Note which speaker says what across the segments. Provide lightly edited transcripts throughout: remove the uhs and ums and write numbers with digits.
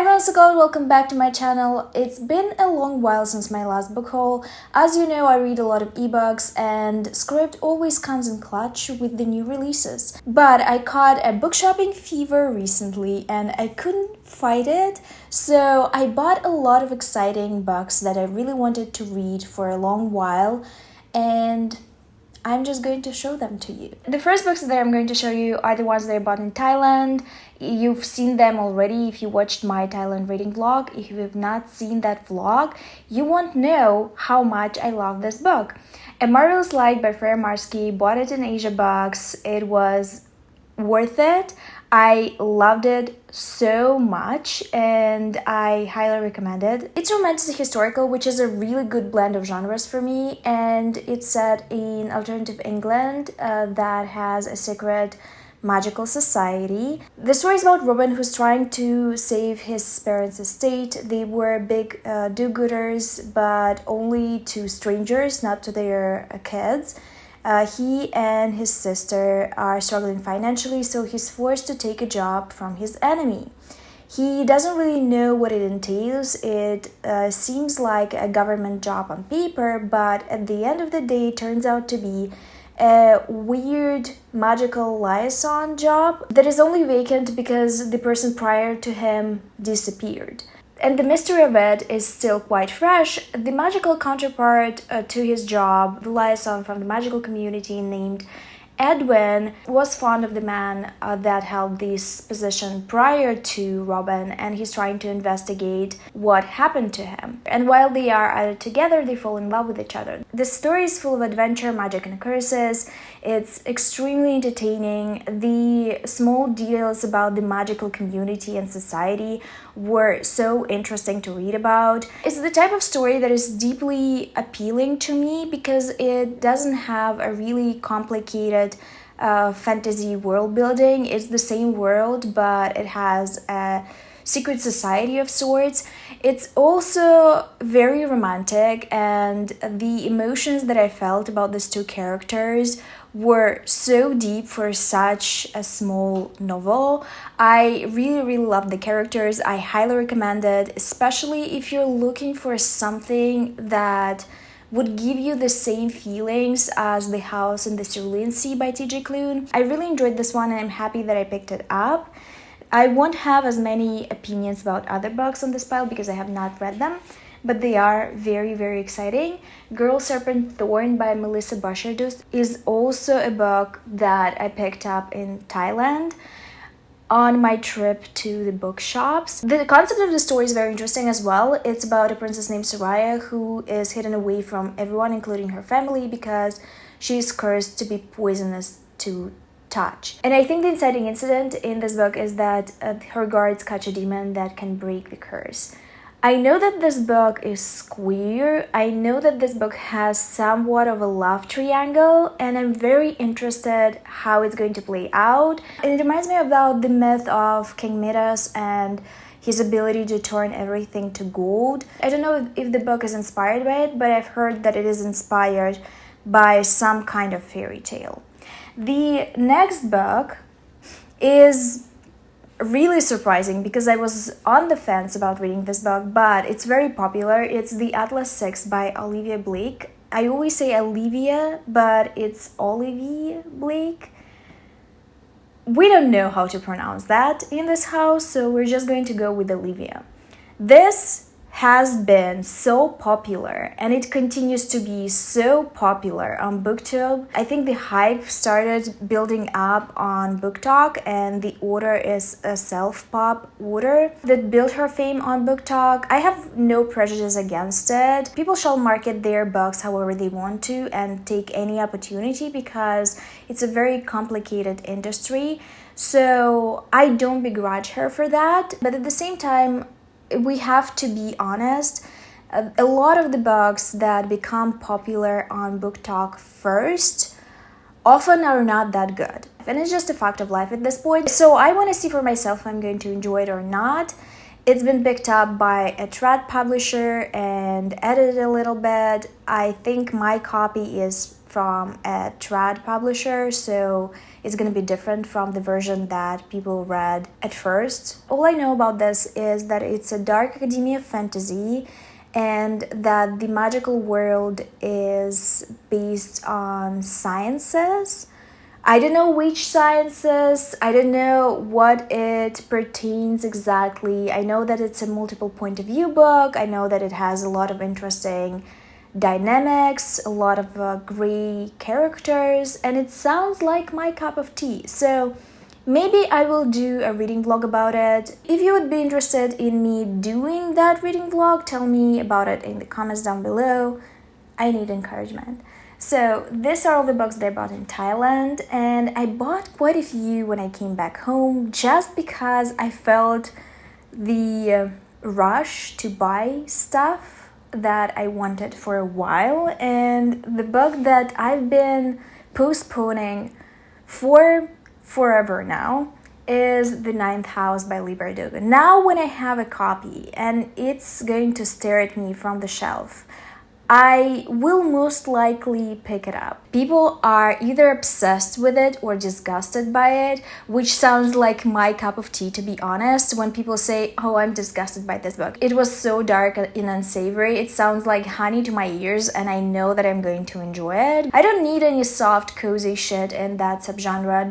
Speaker 1: Hi everyone, welcome back to my channel. It's been a long while since my last book haul. As you know, I read a lot of ebooks and Scribd always comes in clutch with the new releases. But I caught a book shopping fever recently and I couldn't fight it, so I bought a lot of exciting books that I really wanted to read for a long while, and I'm just going to show them to you. The first books that I'm going to show you are the ones that I bought in Thailand. You've seen them already if you watched my Thailand reading vlog. If you have not seen that vlog, you won't know how much I love this book. A Marvelous Light by Freya Marski. Bought it in Asia Books. It was worth it. I loved it so much and I highly recommend it. It's romantic historical, which is a really good blend of genres for me, and it's set in alternative England that has a secret magical society. The story is about Robin, who's trying to save his parents' estate. They were big do-gooders, but only to strangers, not to their kids. He and his sister are struggling financially, so he's forced to take a job from his enemy. He doesn't really know what it entails. It seems like a government job on paper, but at the end of the day, it turns out to be a weird magical liaison job that is only vacant because the person prior to him disappeared. And the mystery of it is still quite fresh. The magical counterpart to his job, the liaison from the magical community named Edwin, was fond of the man that held this position prior to Robin, and he's trying to investigate what happened to him. And while they are either together, they fall in love with each other. The story is full of adventure, magic, and curses. It's extremely entertaining. The small details about the magical community and society were so interesting to read about. It's the type of story that is deeply appealing to me because it doesn't have a really complicated fantasy world building. It's the same world, but it has a secret society of sorts. It's also very romantic, and the emotions that I felt about these two characters were so deep for such a small novel. I really love the characters. I highly recommend it, especially if you're looking for something that would give you the same feelings as The House in the Cerulean Sea by 𝕊𝕆₂𝕀𝔸. I really enjoyed this one and I'm happy that I picked it up. I won't have as many opinions about other books on this pile because I have not read them, but they are very exciting. Girl Serpent Torn by 𝕊𝕆₂𝕀𝔸 is also a book that I picked up in Thailand on my trip to the bookshops. The concept of the story is very interesting as well. It's about a princess named Soraya who is hidden away from everyone, including her family, because she is cursed to be poisonous to touch. And I think the inciting incident in this book is that her guards catch a demon that can break the curse. I know that this book is queer. I know that this book has somewhat of a love triangle, and I'm very interested how it's going to play out. And it reminds me about the myth of King Midas and his ability to turn everything to gold. I don't know if the book is inspired by it, but I've heard that it is inspired by some kind of fairy tale. The next book is really surprising because I was on the fence about reading this book, but it's very popular. It's The Atlas 6 by Olivia Blake. I always say Olivia, but it's Olivia Blake. We don't know how to pronounce that in this house, so we're just going to go with Olivia. This has been so popular and it continues to be so popular on booktube. I think the hype started building up on BookTok, and the author is a self-pub author that built her fame on BookTok. I have no prejudice against it. People shall market their books however they want to and take any opportunity because it's a very complicated industry. So I don't begrudge her for that, but at the same time, we have to be honest. A lot of the books that become popular on BookTok first often are not that good. And it's just a fact of life at this point. So I want to see for myself if I'm going to enjoy it or not. It's been picked up by a trad publisher and edited a little bit. I think my copy is from a trad publisher, so it's gonna be different from the version that people read at first. All I know about this is that it's a dark academia fantasy and that the magical world is based on sciences. I don't know which sciences, I don't know what it pertains exactly. I know that it's a multiple point of view book. I know that it has a lot of interesting dynamics, a lot of gray characters, and it sounds like my cup of tea. So maybe I will do a reading vlog about it. If you would be interested in me doing that reading vlog, tell me about it in the comments down below. I need encouragement. So these are all the books that I bought in Thailand, and I bought quite a few when I came back home just because I felt the rush to buy stuff that I wanted for a while. And the book that I've been postponing for forever now is The Ninth House by 𝕊𝕆𝕀𝔸𝕃. Now when I have a copy and it's going to stare at me from the shelf, I will most likely pick it up. People are either obsessed with it or disgusted by it, which sounds like my cup of tea, to be honest. When people say, oh, I'm disgusted by this book, it was so dark and unsavory. It sounds like honey to my ears, and I know that I'm going to enjoy it. I don't need any soft, cozy shit in that subgenre.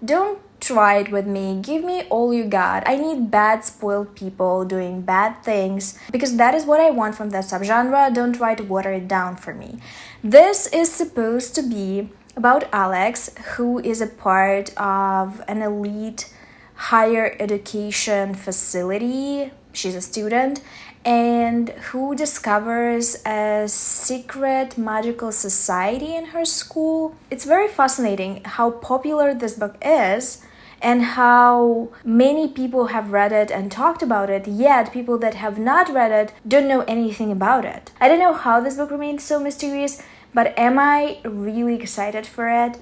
Speaker 1: Don't try it with me. Give me all you got. I need bad, spoiled people doing bad things because that is what I want from that subgenre. Don't try to water it down for me. This is supposed to be about Alex, who is a part of an elite higher education facility. She's a student, and who discovers a secret magical society in her school. It's very fascinating how popular this book is and how many people have read it and talked about it, yet people that have not read it don't know anything about it. I don't know how this book remains so mysterious, but am I really excited for it?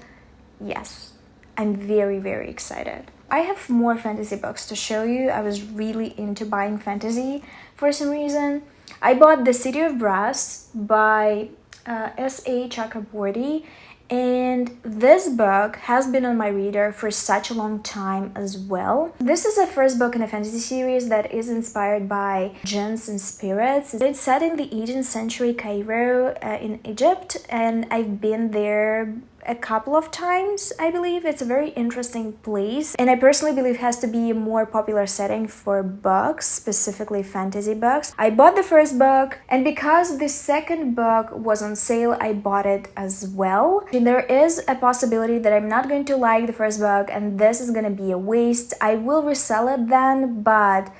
Speaker 1: Yes, I'm very, very excited. I have more fantasy books to show you. I was really into buying fantasy for some reason. I bought The City of Brass by 𝕄𝔻𝔻𝕀𝔸, and this book has been on my reader for such a long time as well. This is the first book in a fantasy series that is inspired by jinns and spirits. It's set in the 18th century Cairo in Egypt, and I've been there a couple of times, I believe. It's a very interesting place, and I personally believe it has to be a more popular setting for books, specifically fantasy books. I bought the first book, and because the second book was on sale, I bought it as well. And there is a possibility that I'm not going to like the first book and this is gonna be a waste. I will resell it then, but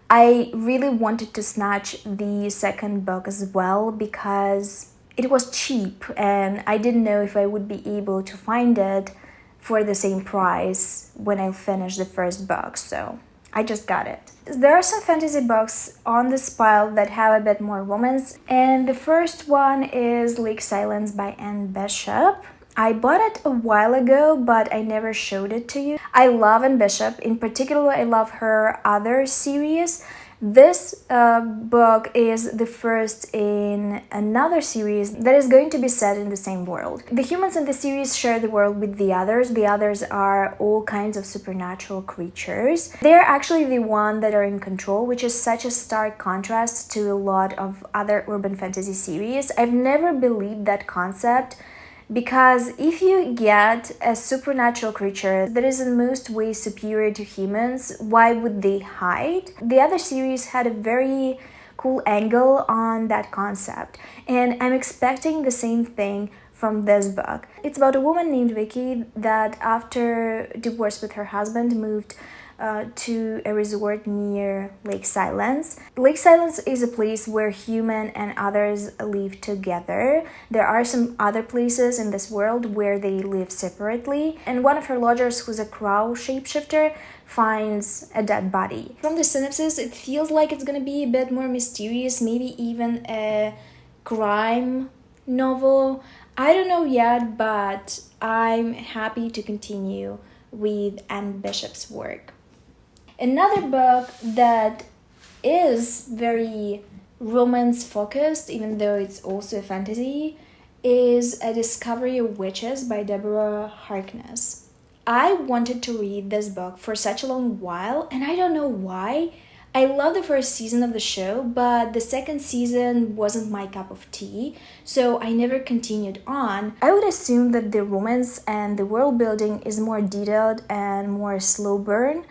Speaker 1: I really wanted to snatch the second book as well because it was cheap and I didn't know if I would be able to find it for the same price when I finished the first book, so I just got it. There are some fantasy books on this pile that have a bit more romance, and the first one is Lake Silence by Anne Bishop. I bought it a while ago, but I never showed it to you. I love Anne Bishop. In particular, I love her other series. This book is the first in another series that is going to be set in the same world. The humans in the series share the world with the others. The others are all kinds of supernatural creatures. They're actually the one that are in control, which is such a stark contrast to a lot of other urban fantasy series. I've never believed that concept, because if you get a supernatural creature that is in most ways superior to humans, why would they hide? The other series had a very cool angle on that concept, and I'm expecting the same thing from this book. It's about a woman named Vicky that, after divorce with her husband, moved to a resort near Lake Silence. Lake Silence is a place where human and others live together. There are some other places in this world where they live separately, and one of her lodgers, who's a crow shapeshifter, finds a dead body. From the synopsis, it feels like it's gonna be a bit more mysterious, maybe even a crime novel. I don't know yet, but I'm happy to continue with Anne Bishop's work. Another book that is very romance focused, even though it's also a fantasy, is A Discovery of Witches by Deborah Harkness. I wanted to read this book for such a long while, and I don't know why. I love the first season of the show, but the second season wasn't my cup of tea, so I never continued on. I would assume that the romance and the world building is more detailed and more slow burn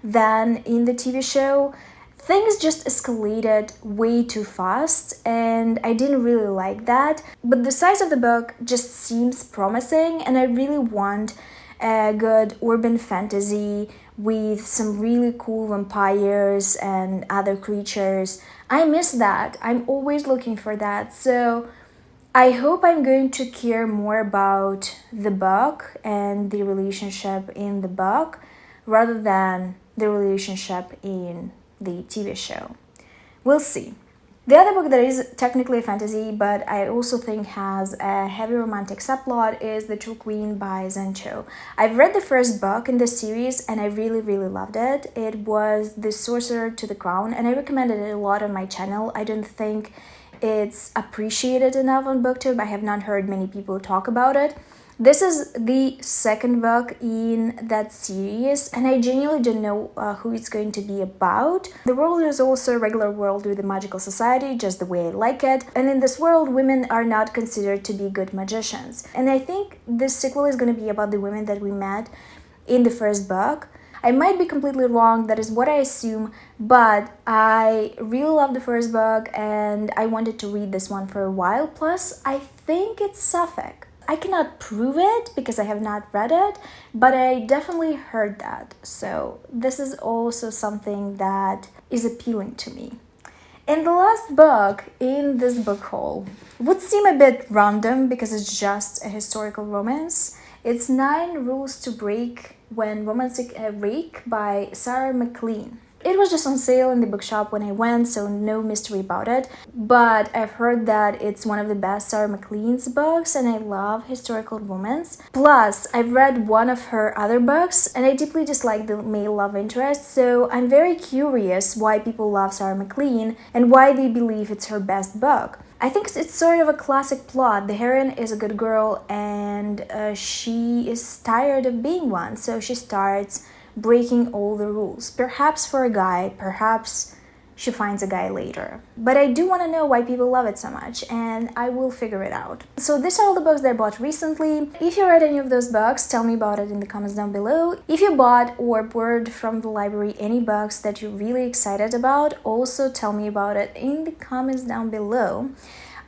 Speaker 1: than in the TV show. Things just escalated way too fast, and I didn't really like that. But the size of the book just seems promising, and I really want a good urban fantasy with some really cool vampires and other creatures. I miss that. I'm always looking for that. So I hope I'm going to care more about the book and the relationship in the book rather than the relationship in the TV show. We'll see. The other book that is technically a fantasy, but I also think has a heavy romantic subplot is The True Queen by 𝕊𝕆𝕀𝔸𝕃. I've read the first book in the series and I really loved it. It was The Sorcerer to the Crown, and I recommended it a lot on my channel. I don't think it's appreciated enough on booktube. I have not heard many people talk about it. This is the second book in that series, and I genuinely don't know who it's going to be about. The world is also a regular world with a magical society, just the way I like it. And in this world, women are not considered to be good magicians. And I think this sequel is going to be about the women that we met in the first book. I might be completely wrong, that is what I assume, but I really love the first book and I wanted to read this one for a while. Plus, I think it's sapphic. I cannot prove it because I have not read it, but I definitely heard that. So this is also something that is appealing to me. And the last book in this book haul would seem a bit random because it's just a historical romance. It's 9 Rules to Break When Romancing a Rake by Sarah McLean. It was just on sale in the bookshop when I went, so no mystery about it. But I've heard that it's one of the best Sarah McLean's books, and I love historical romance. Plus, I've read one of her other books, and I deeply dislike the male love interest, so I'm very curious why people love Sarah McLean and why they believe it's her best book. I think it's sort of a classic plot. The heroine is a good girl, and she is tired of being one, so she starts breaking all the rules. Perhaps for a guy, perhaps she finds a guy later. But I do want to know why people love it so much, and I will figure it out. So these are all the books that I bought recently. If you read any of those books, tell me about it in the comments down below. If you bought or borrowed from the library any books that you're really excited about, also tell me about it in the comments down below.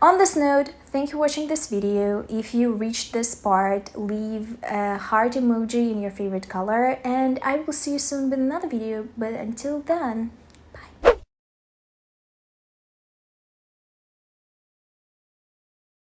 Speaker 1: On this note, thank you for watching this video. If you reached this part, leave a heart emoji in your favorite color, and I will see you soon with another video. But until then,